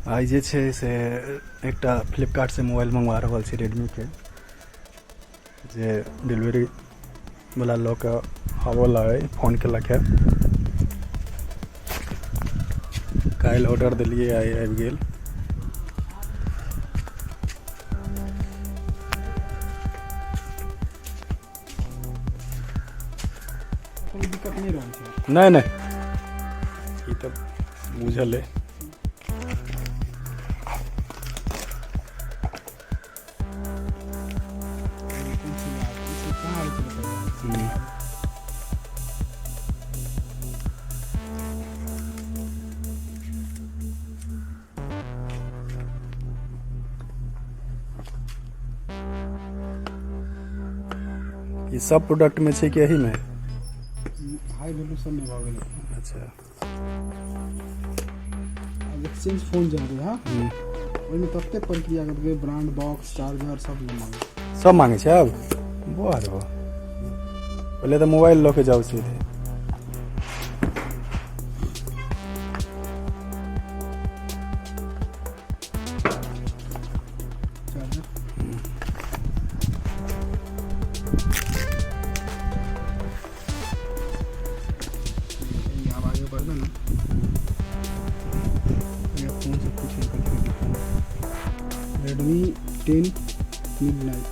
आई जे छै से एकटा फ्लिपकार्ट से मोबाइल मंगवा रहल छी रेडमी के, जे डिलीवरी वाला लऽ कऽ आबऽला अइ, फोन केलक है। काल्हि ऑर्डर देलियै, आइ आबि गेल। कोई दिक्कत नहीं रहल छै। नहीं नहीं, ई तऽ बुझल है। ये सब प्रोडक्ट में छै कि यही में? हाई वैल्यू सब में भऽ गेलै। अच्छा, अब एक्सचेंज फोन जा रहे हैं, ओहिमे तते प्रक्रिया करके ब्रांड बॉक्स चार्जर सब ले मांगे। सब मांगे छै अब? वाह रे वाह, पहले तो मोबाइल लऽ के जाओ सीधे। चार्जर अब आगे बढ़ना ना, ये फोन से कुछ निकल के दिखाना। Redmi 10 midnight.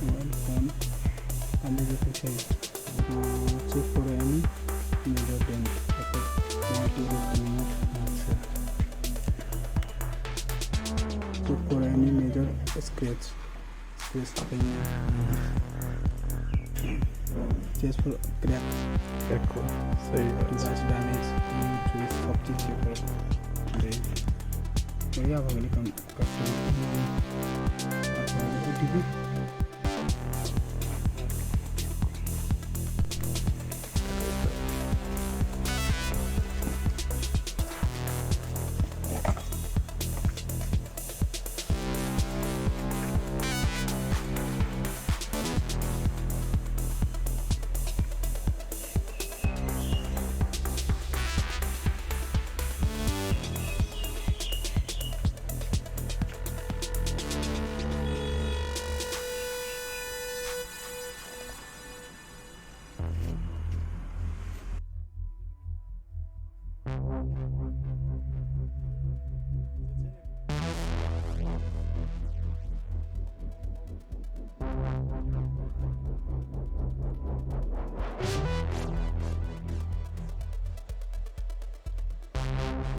मोबाइल फोन पहले जो कुछ है चेक करो एनी मेजर डेंट चेक करो एनी मेजर स्क्रैच चेस्ट पर क्रैक देखो सही बात छै। डिवाइस डैमेज सब चीज चेक करो। बढ़िया भऽ गेलै कम कस्टमर।